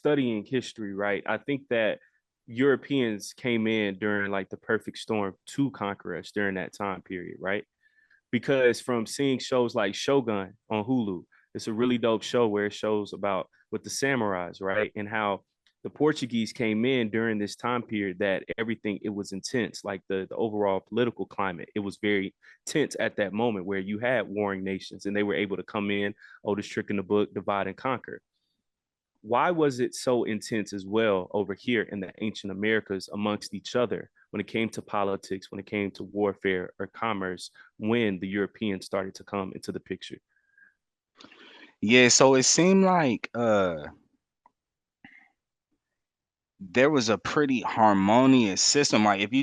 studying history, right, I think that Europeans came in during like the perfect storm to conquer us during that time period, right? Because from seeing shows like Shogun on Hulu, it's a really dope show where it shows about with the samurais, right? And how the Portuguese came in during this time period that everything it was intense, like the overall political climate. It was very tense at that moment where you had warring nations and they were able to come in, oldest trick in the book, divide and conquer. Why was it so intense as well over here in the ancient Americas amongst each other when it came to politics, when it came to warfare or commerce, when the Europeans started to come into the picture? Yeah, so it seemed like there was a pretty harmonious system. Like if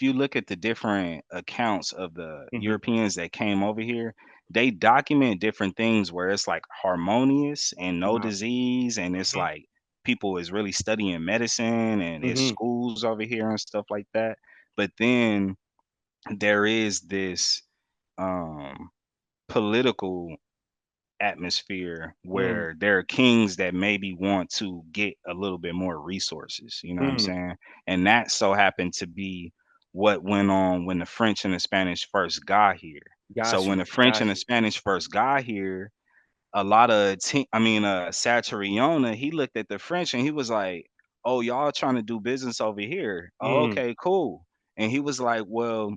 you look at the different accounts of the Mm-hmm. Europeans that came over here, they document different things where it's like harmonious and no Wow. disease, and it's Mm-hmm. like people is really studying medicine and it's Mm-hmm. schools over here and stuff like that. But then there is this um political atmosphere Mm-hmm. where there are kings that maybe want to get a little bit more resources, you know what I'm Mm-hmm. saying? And that so happened to be what went on when the French and the Spanish first got here. So Got when you. the French and Got the you. Spanish first got here, a lot of Satriona, he looked at the French and he was like, "Oh, y'all trying to do business over here? Oh, Mm, okay, cool." And he was like, "Well,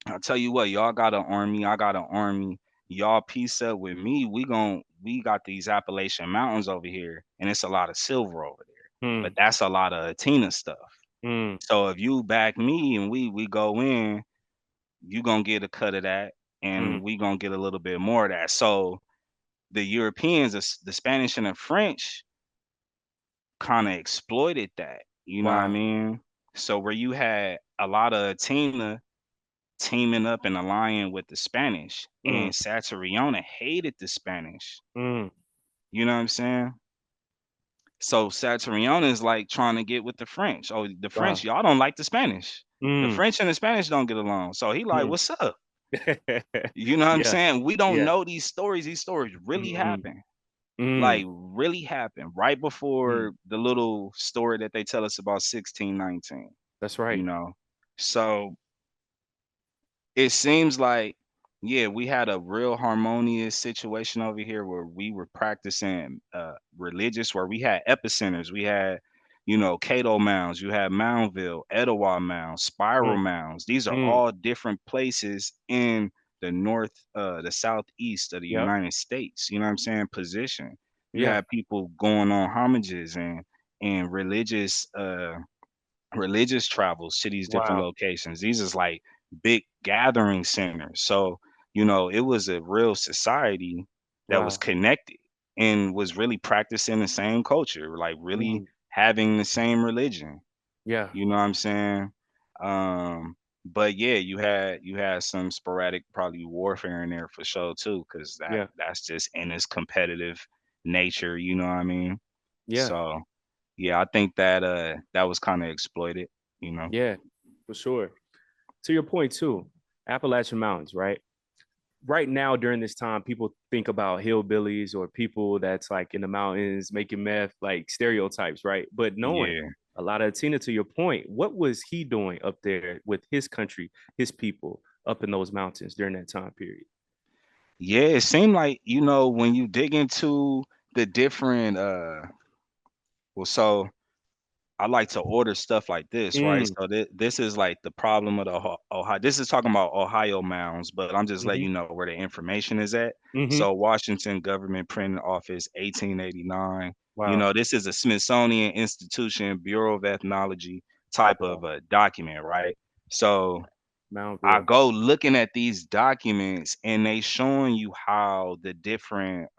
I'll tell you what, y'all got an army, I got an army. Y'all piece up with me. We got these Appalachian Mountains over here, and it's a lot of silver over there. But mm, that's a lot of Atina stuff. mm, So if you back me and we go in, you gonna get a cut of that, mm. and we gonna get a little bit more of that. So the Europeans, the Spanish and the French, kind of exploited that. You know what I Wow. mean? So where you had a lot of Atina teaming up and allying with the Spanish, Mm, and Satriona hated the Spanish. mm, You know what I'm saying? So Satriona is like trying to get with the French. Oh, the French, wow. y'all don't like the Spanish. The Mm, French and the Spanish don't get along. So he like, mm. what's up? You know what I'm Yeah. saying? We don't Yeah. know these stories. These stories really Mm, happen. mm, Like really happen right mm. before the little story that they tell us about 1619. That's You right. know? So it seems like, yeah, we had a real harmonious situation over here where we were practicing religious, where we had epicenters. We had, Cato Mounds, you had Moundville, Etowah Mounds, Spiral Mm, Mounds. These are mm. all different places in the southeast of the Yep. United States. You know what I'm saying? Position. You Yeah. have people going on homages and religious travels to these different Wow. locations. These is like big gathering centers. So, it was a real society that was Wow. connected and was really practicing the same culture, like really Mm. having the same religion. Yeah. You know what I'm saying? Um, but yeah, you had some sporadic probably warfare in there for sure too, because Yeah. that's just in its competitive nature, you know what I mean? Yeah. So yeah, I think that was kind of exploited, you know. Yeah. For sure. To your point too, Appalachian Mountains, right? Right now during this time, people think about hillbillies or people that's like in the mountains making meth, like stereotypes, right? But knowing Yeah. a lot of Tina, to your point, what was he doing up there with his country, his people up in those mountains during that time period? Yeah, it seemed like, when you dig into the different well, so I like to order stuff like this, right? Mm, So this is like the problem of the Ohio. This is talking about Ohio mounds, but I'm just letting mm-hmm, you know where the information is at. mm-hmm. So Washington Government Printing Office, 1889. Wow. This is a Smithsonian Institution Bureau of Ethnology type of Wow. a document, right? So I Mountville. go looking at these documents and they showing you how the different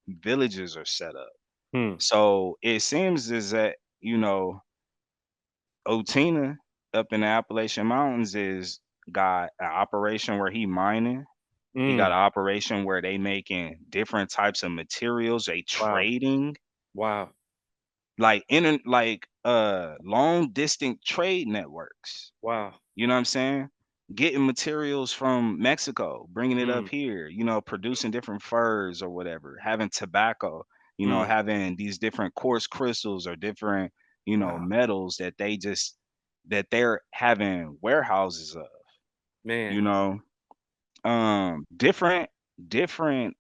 villages are set up. Hmm. So it seems is that, Otina up in the Appalachian Mountains is got an operation where he mining. He got Mm. an operation where they making different types of materials, they Wow. trading, Wow. long distance trade networks. Wow. You know what I'm saying? Getting materials from Mexico, bringing it up Mm. here, producing different furs or whatever, having tobacco. Mm. having these different quartz crystals or different, Wow, metals that they're having warehouses of, man. you know. Different different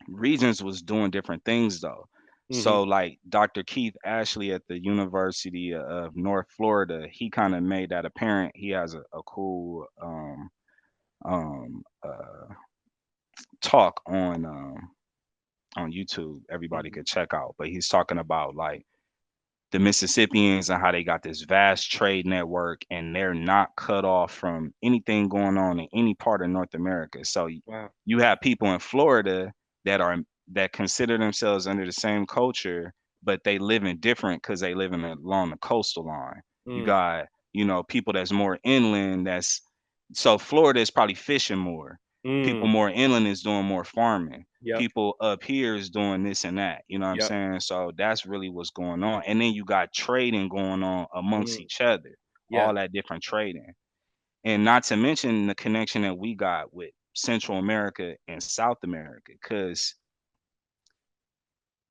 regions was doing different things though. Mm-hmm. So like Dr. Keith Ashley at the University of North Florida, he kind of made that apparent. He has a cool um uh talk on YouTube everybody Mm-hmm. could check out. But he's talking about like the Mississippians and how they got this vast trade network and they're not cut off from anything going on in any part of North America. So Wow. you have people in Florida that are that consider themselves under the same culture, but they live in different because they live in along the coastal line. You Mm. got, people that's more inland that's so Florida is probably fishing more. People Mm. more inland is doing more farming. Yep. People up here is doing this and that. You know what I'm Yep. saying? So that's really what's going on. And then you got trading going on amongst Mm. each other, Yeah. all that different trading. And not to mention the connection that we got with Central America and South America, because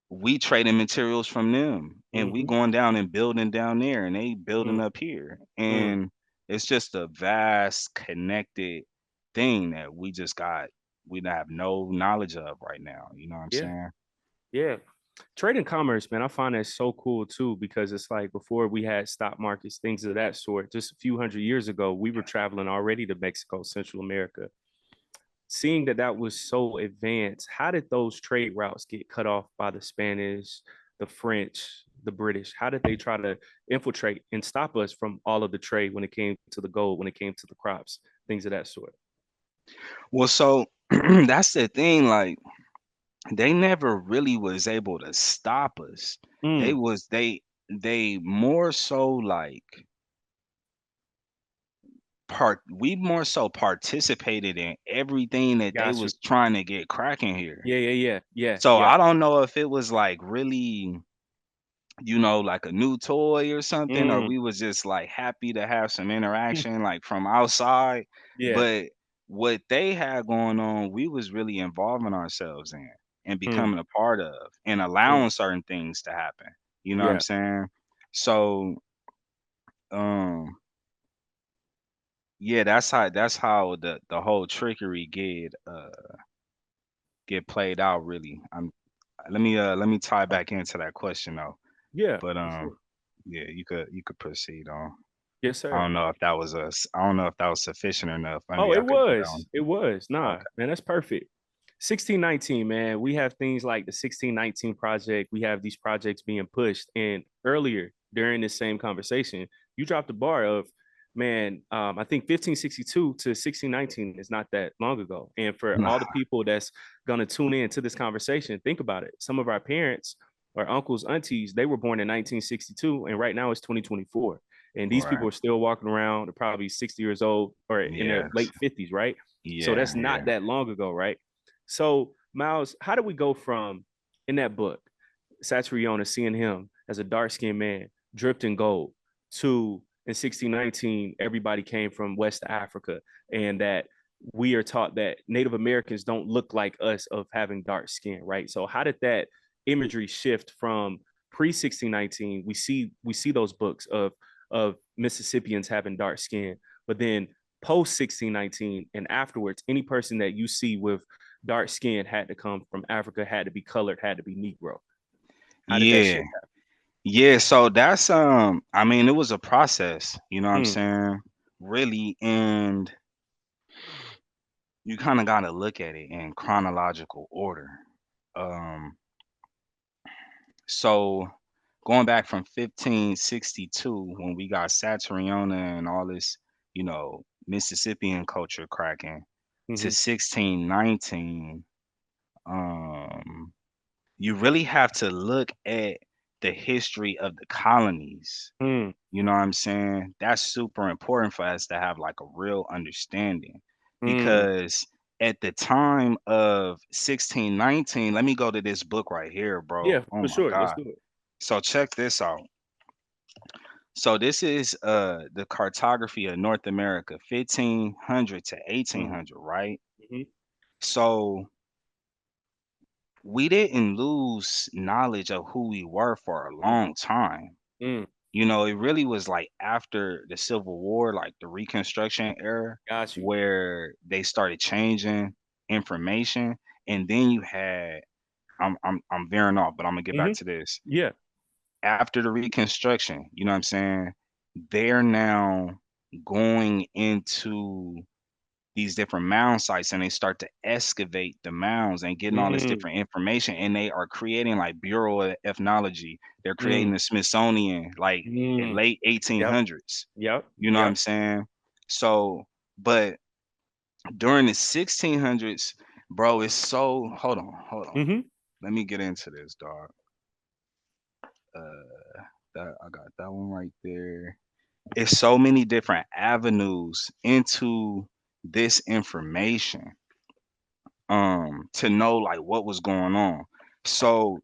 we trading materials from them and we Mm-hmm. going down and building down there and they building Mm. up here. Mm. And it's just a vast connected thing that we have no knowledge of right now. You know what I'm Yeah. saying? Yeah. Trade and commerce, man, I find that so cool too, because it's like before we had stock markets, things of that sort, just a few hundred years ago, we were traveling already to Mexico, Central America. Seeing that that was so advanced, how did those trade routes get cut off by the Spanish, the French, the British? How did they try to infiltrate and stop us from all of the trade when it came to the gold, when it came to the crops, things of that sort? Well, so that's the thing. Like they never really was able to stop us. They Mm, was they more so like we more so participated in everything that they got you. was trying to get cracking here. Yeah, yeah, yeah, yeah, So yeah. I don't know if it was like really, like a new toy or something, or Mm, we was just like happy to have some interaction like from outside. yeah. But what they had going on, we was really involving ourselves in and Mm, becoming a part of and mm, allowing certain things to happen. You know what I'm yeah. saying? So um yeah, that's how the whole trickery get played out really. Let me tie back into that question though. Yeah, But for sure. yeah, you could proceed on. Yes, sir. I don't know if that was sufficient enough. Oh, Maybe I it could go down. was. It was. Nah, Okay. man, that's perfect. 1619, man. We have things like the 1619 project. We have these projects being pushed. And earlier during this same conversation, you dropped the bar of, man, I think 1562 to 1619 is not that long ago. And for all the Nah, people that's going to tune in to this conversation, think about it. Some of our parents or uncles, aunties, they were born in 1962, and right now it's 2024. And these right. people are still walking around. They're probably 60 years old or in their Yes. late 50s, right? So Yeah, that's yeah. not that long ago, right? So, Miles, how do we go from in that book, Satriona seeing him as a dark skinned man dripped in gold to in 1619, everybody came from West Africa, and that we are taught that Native Americans don't look like us of having dark skin, right? So, how did that imagery shift from pre 1619? We see those books of Mississippians having dark skin, but then post 1619 and afterwards, any person that you see with dark skin had to come from Africa, had to be colored, had to be Negro. How did that Yeah. shift Yeah, so that's I mean it was a process, you know what I'm happen? saying? Really, and you kind of got to look at it in chronological order. Um so going back from 1562 when we got Satriona and all this, Mississippian culture cracking to Mm-hmm. 1619, um, you really have to look at the history of the colonies. Mm, You know what I'm saying? That's super important for us to have like a real understanding mm. because at the time of 1619, let me go to this book right here, bro. Yeah, Oh for my sure. Let's God. do it. So check this out. So this is the cartography of North America, 1500 to Mm, 1800, right? mm-hmm. So we didn't lose knowledge of who we were for a long time. Mm, You know, it really was like after the Civil War, like the Reconstruction era, got you. where they started changing information, and then you had I'm veering off, but I'm gonna get back Hmm. to this. Yeah. After the Reconstruction, you know what I'm saying? They're now going into these different mound sites and they start to excavate the mounds and getting all this Mm, different information and they are creating like Bureau of Ethnology. They're creating mm, the Smithsonian like in mm. late Yep. 1800s. Yep. You know what I'm Yep. saying? So, but during the 1600s, bro, it's so hold on. Hmm. Let me get into this, dog. That I got that one right there. It's so many different avenues into this information to know like what was going on. So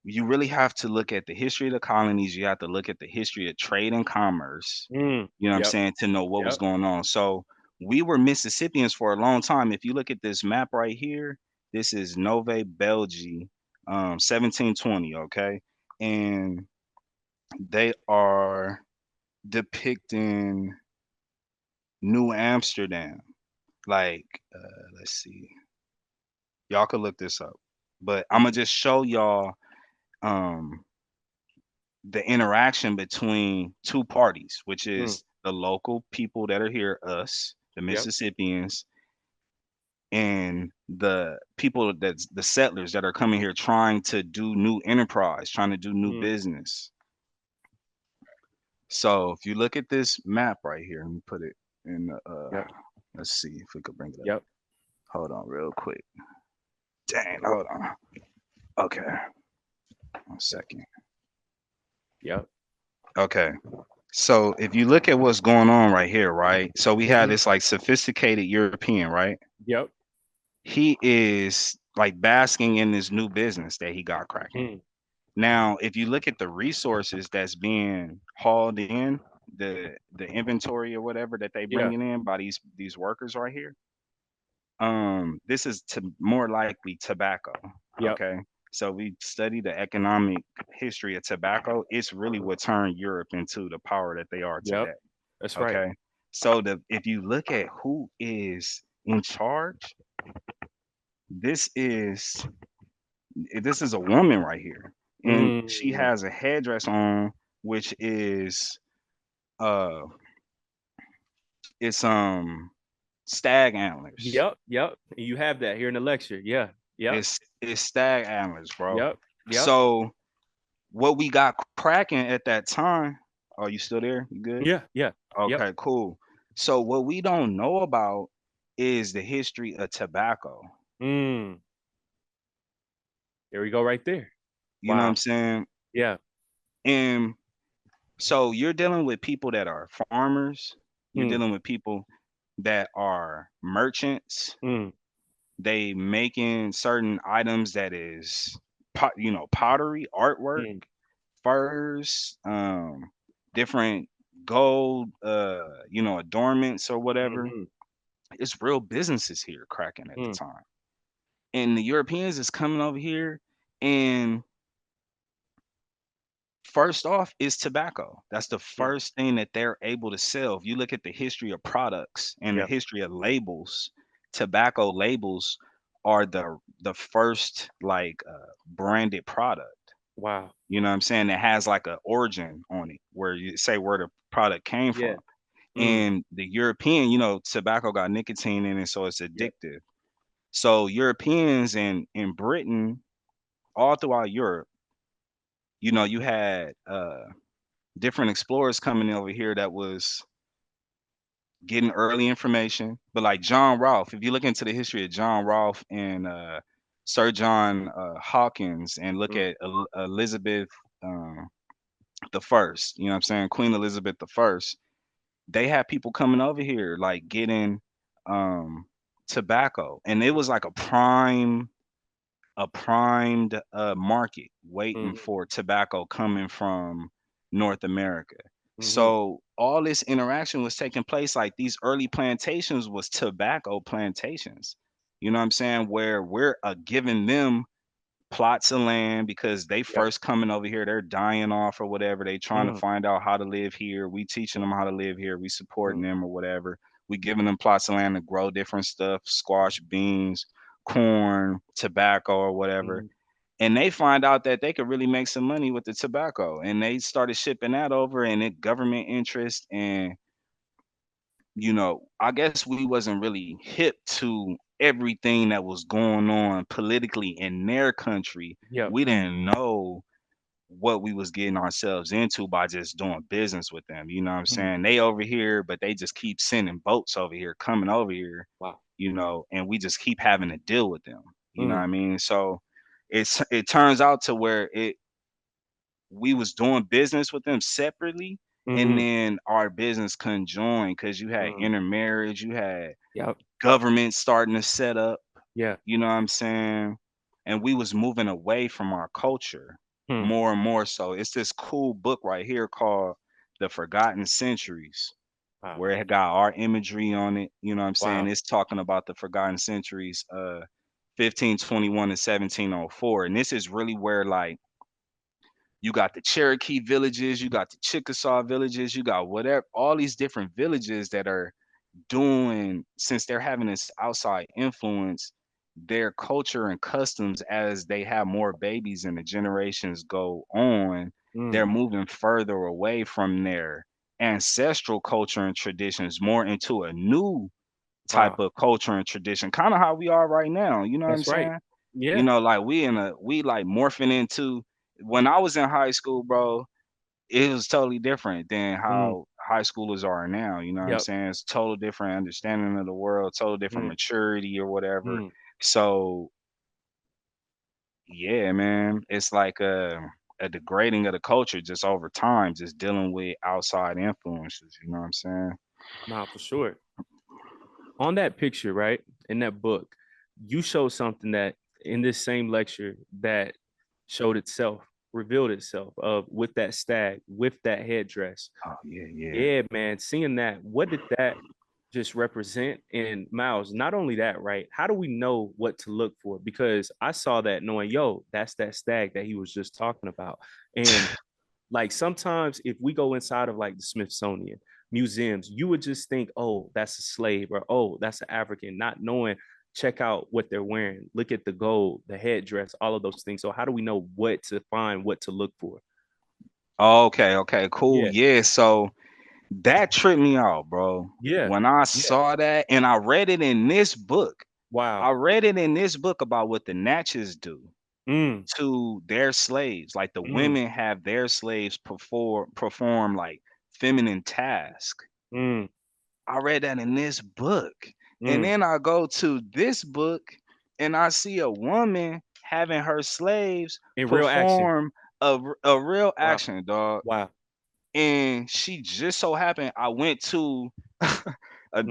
you really have to look at the history of the colonies, you have to look at the history of trade and commerce, Mm. you know what I'm Yep. saying, to know what was Yep. going on. So we were Mississippians for a long time. If you look at this map right here, this is Nove Belgi, 1720, okay? And they are depicting New Amsterdam. Like, let's see. Y'all could look this up. But I'm gonna Hmm. just show y'all um the interaction between two parties, which Mm. is the local people that are here, us, the Yep. Mississippians, and the people that's the settlers that are coming here trying to do new enterprise, trying to do new Mm. business. So if you look at this map right here, let me put it in the Yep. let's see if we could bring it up. Yep. Hold on real quick. Dang, hold on. Okay, 1 second. Yep. Okay. So if you look at what's going on right here, right? So we have Hmm. this like sophisticated European, right? Yep. He is like basking in this new business that he got cracking. Mm. Now, if you look at the resources that's being hauled in, the inventory or whatever that they Yeah. bringing in by these workers right here, this is to more likely tobacco. Yep. Okay. So we study the economic history of tobacco. It's really what turned Europe into the power that they are Yep. today. That's right. Okay. So if you look at who is in charge, this is this is a woman right here. And she Mm. has a headdress on which is uh it's stag antlers. Yep. Yep. You have that here in the lecture. Yeah. Yep. It's stag antlers, bro. Yep. Yep. So what we got cracking at that time, are you still there? You good? Yeah. Yeah. Yep. Okay, cool. So what we don't know about is the history of tobacco. Mm. There we go. Right there. You know what I'm Wow. saying? Yeah. And so you're dealing with people that are farmers, you're Mm. dealing with people that are merchants. Mm. They making certain items that is pottery, artwork, Mm. furs, different gold adornments or whatever. Mm-hmm. It's real businesses here cracking at the Mm. time. And the Europeans is coming over here and first off is tobacco. That's the Mm. first thing that they're able to sell. If you look at the history of products and the Yep. history of labels, tobacco labels are the first like branded product. Wow. You know what I'm saying? That has like a origin on it where you say where the product came Yeah. from. Mm. And the European, tobacco got nicotine in it, so it's Yep. addictive. So Europeans in Britain, all throughout Europe, you had different explorers coming over here that was getting early information. But like John Rolfe, if you look into the history of John Rolfe and Sir John Hawkins and look Mm. at Elizabeth the First, you know what I'm saying, Queen Elizabeth the First, they had people coming over here like getting um, tobacco, and it was like a primed market waiting Mm. for tobacco coming from North America. Mm-hmm. So all this interaction was taking place like these early plantations was tobacco plantations. You know what I'm saying? Where we're giving them plots of land because they Yep. first coming over here, they're dying off or whatever. They trying to Mm, find out how to live here. We teaching them mm, how to live here. We supporting mm, them or whatever. We giving them plots of land to grow different stuff, squash, beans, corn, tobacco or whatever. mm, And they find out that they could really make some money with the tobacco. And they started shipping that over and it government interest and I guess we wasn't really hip to everything that was going on politically in their country. yep. We didn't know what we was getting ourselves into by just doing business with them. You know what I'm Mm, saying? They over here, but they just keep sending boats over here, coming over here, wow. and we just keep having to deal with them. You know what Mm, I mean? So it turns out to where it we was doing business with them separately and mm-hmm, then our business conjoined because you had mm, intermarriage, you had yep. government starting to set up, Yeah. you know what I'm saying? And we was moving away from our culture Mm, more and more so. It's this cool book right here called The Forgotten Centuries, wow. where it got our imagery on it. You know what I'm saying? Wow. It's talking about the forgotten centuries, 1521 to 1704. And this is really where like you got the Cherokee villages, you got the Chickasaw villages, you got whatever, all these different villages that are doing, since they're having this outside influence, their culture and customs as they have more babies and the generations go on, they're Mm, moving further away from their ancestral culture and traditions more into a new type wow. of culture and tradition, kind of how we are right now. You know what I'm That's right. saying? Yeah. Like we like morphing into when I was in high school, bro, it was totally different than Mm, how high schoolers are now. You know what I'm yep. saying? It's total different understanding of the world, total different Mm, maturity or whatever. mm. So yeah, man, it's like a degrading of the culture just over time, just dealing with outside influences. You know what I'm saying? Nah, for sure. On that picture, right, in that book, you showed something that in this same lecture that showed itself, revealed itself of with that stag, with that headdress. Oh yeah, yeah. Yeah, man, seeing that, what did that just represent in Miles? Not only that, right? How do we know what to look for? Because I saw that knowing, yo, that's that stag that he was just talking about. And like sometimes if we go inside of like the Smithsonian museums, you would just think, oh, that's a slave or oh, that's an African, not knowing, check out what they're wearing, look at the gold, the headdress, all of those things. So how do we know what to find, what to look for? Okay, okay, cool. Yeah. Yeah, so that tripped me out, bro. Yeah. When I Yeah. saw that, and I read it in this book. I Wow. read it in this book about what the Natchez do Mm, to their slaves. Like the mm, women have their slaves perform like feminine tasks. mm, I read that in this book. And mm. then I go to this book and I see a woman having her slaves In real action. perform a real Wow. action, dog. Wow. And she just so happened I went to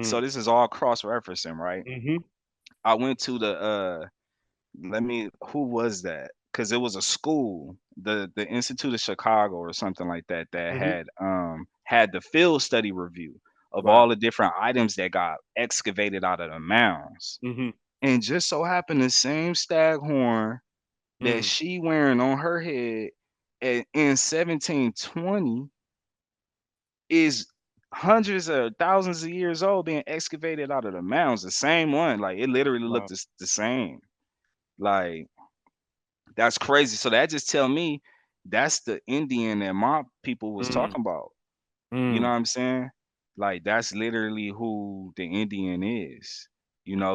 so Mm, this is all cross referencing, right? mm-hmm. I went to the let me who was that? Because it was a school, the Institute of Chicago or something like that, that Mm-hmm. had the field study review of all Wow. the different items that got excavated out of the mounds. Mm-hmm. And just so happened the same staghorn that Mm. she wearing on her head in 1720 is hundreds of thousands of years old being excavated out of the mounds. The same one. Like it literally looked Wow. the same. Like that's crazy. So that just tell me that's the Indian that my people was Mm, talking about. You know mm. what I'm saying? Like that's literally who the Indian is.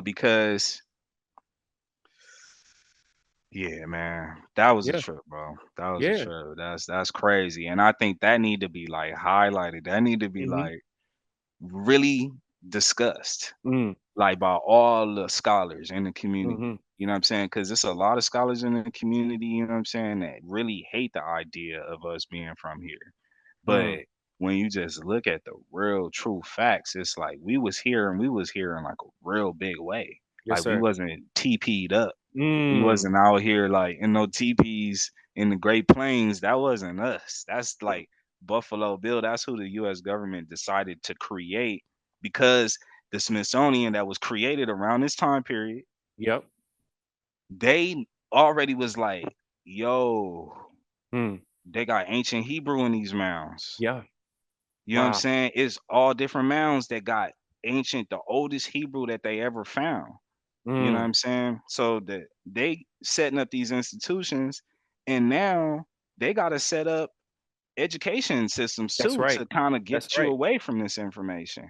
Because yeah, man, that was a Yeah. trip, bro. That was a Yeah. trip. That's crazy. And I think that need to be like highlighted. That need to be Mm-hmm. like really discussed Mm, like by all the scholars in the mm-hmm. community. You know what I'm saying? Because there's a lot of scholars in the community, you know what I'm saying, that really hate the idea of us being from here. Mm. But when you just look at the real true facts, it's like we was here and we was here in like a real big way. Yes, Like we sir. wasn't TP'd up. We Mm. wasn't out here like in no teepees in the Great Plains. That wasn't us. That's like Buffalo Bill. That's who the US government decided to create because the Smithsonian that was created around this time period. Yep. They already was like, yo, Mm. they got ancient Hebrew in these mounds. Yeah. You know what I'm Wow. saying? It's all different mounds that got ancient, the oldest Hebrew that they ever found. You know what Mm. I'm saying? So that they setting up these institutions, and now they got to set up education systems That's too right. to kind of That's get you right. away from this information.